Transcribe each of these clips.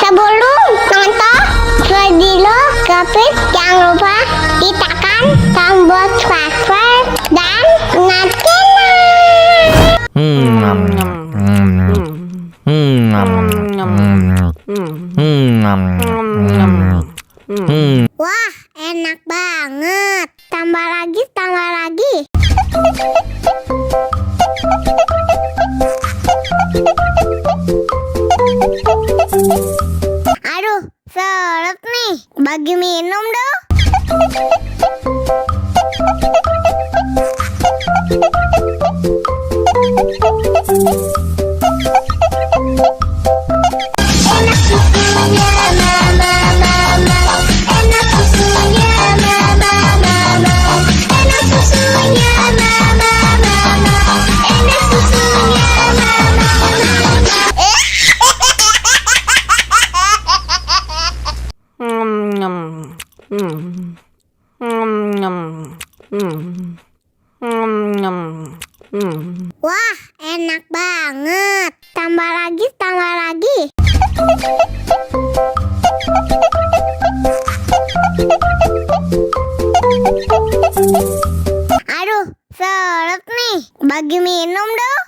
Sebelum nonton video Kepit, jangan lupa tekan tombol subscribe dan Wah, enak banget. Tambah lagi, tambah lagi. Aduh, seret nih. Bagi minum dong. Enak susunya mama, enak susunya mama, enak susunya mama, enak susunya Wah, enak banget. Tambah lagi, tambah lagi. Aduh, seret nih. Bagi minum dong.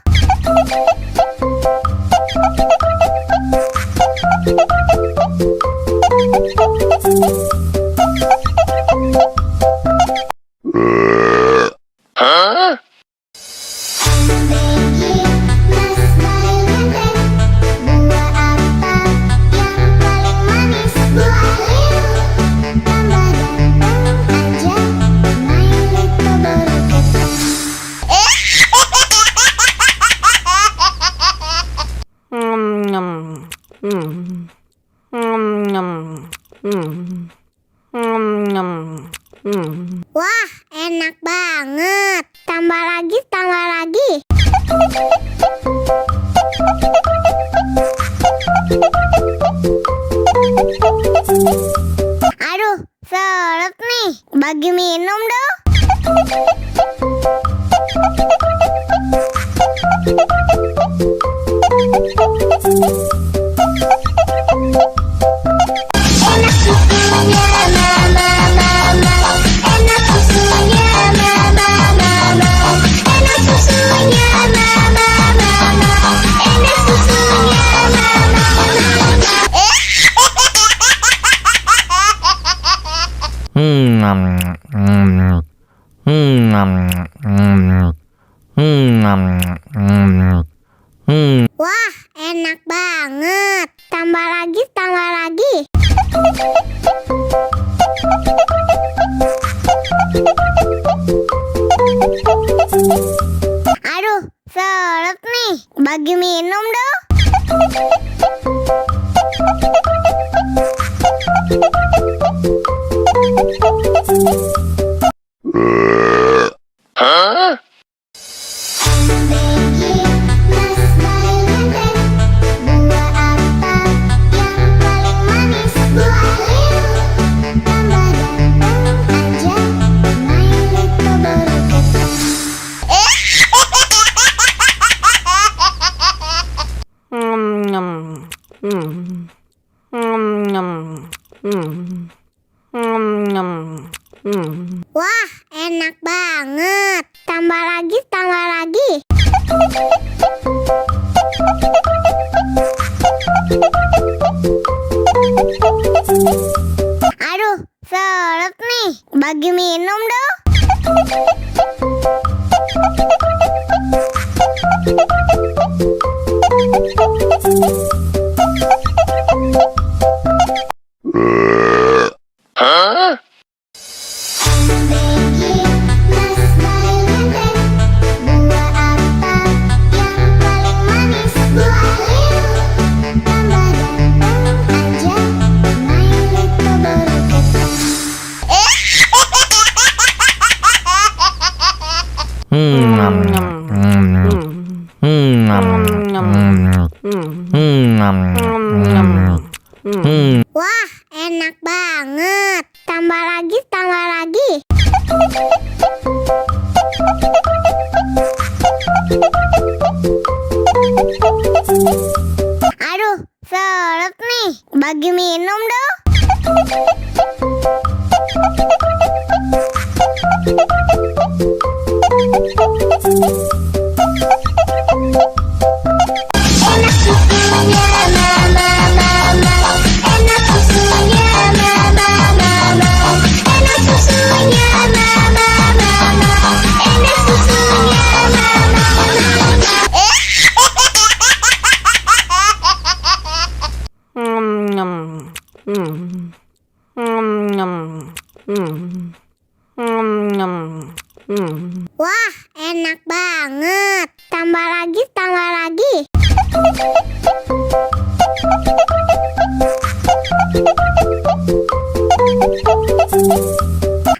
Wah, enak banget. Tambah lagi, tambah lagi. Aduh, seret nih. Bagi minum dong. Enak susunya mama, enak susunya mama, enak susunya mama, enak susunya Wah, enak banget. Tambah lagi, tambah lagi. Aduh, seret nih. Bagi minum dong. Wah, enak banget. Tambah lagi, tambah lagi. Aduh, seret nih. Bagi minum dong. Wah, enak banget. Tambah lagi, tambah lagi. Aduh, seret nih. bagi minum dong. Enak susunya mama, enak susunya mama, enak susunya mama, enak susunya mama. Wah, enak banget. Tambah lagi, tambah lagi.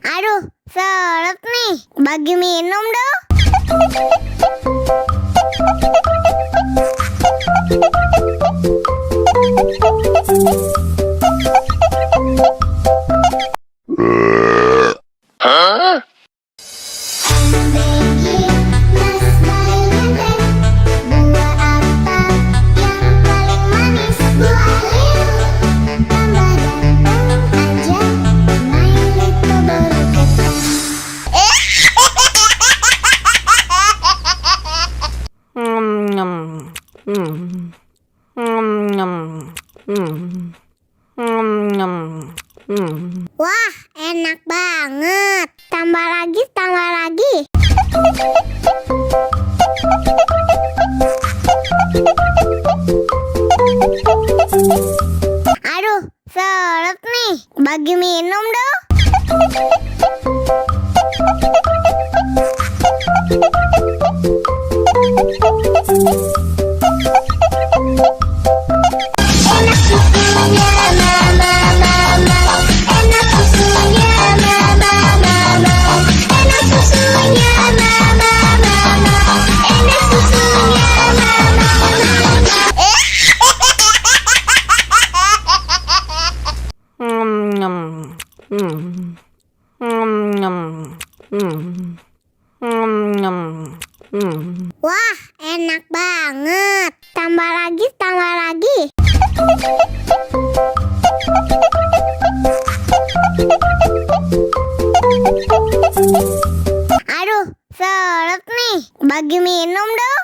Aduh, seret nih. Bagi minum dong. Wah, enak banget. Tambah lagi, tambah lagi. Aduh, seret nih. Bagi minum dong. Enak susunya mama, enak susunya mama, enak susunya mama, enak susunya mama. Wah, enak banget. Tambah lagi, tambah lagi. Aduh, seret nih. Bagi minum dong.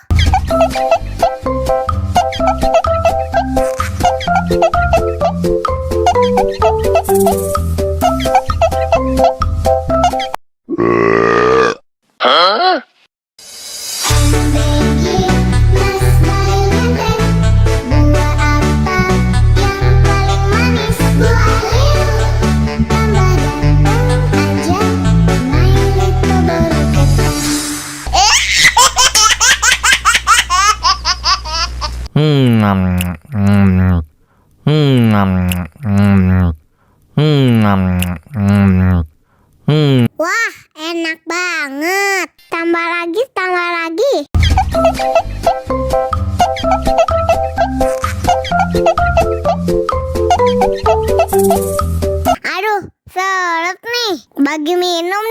Wah, enak banget. Tambah lagi, tambah lagi. Aduh, seret nih. Bagi minum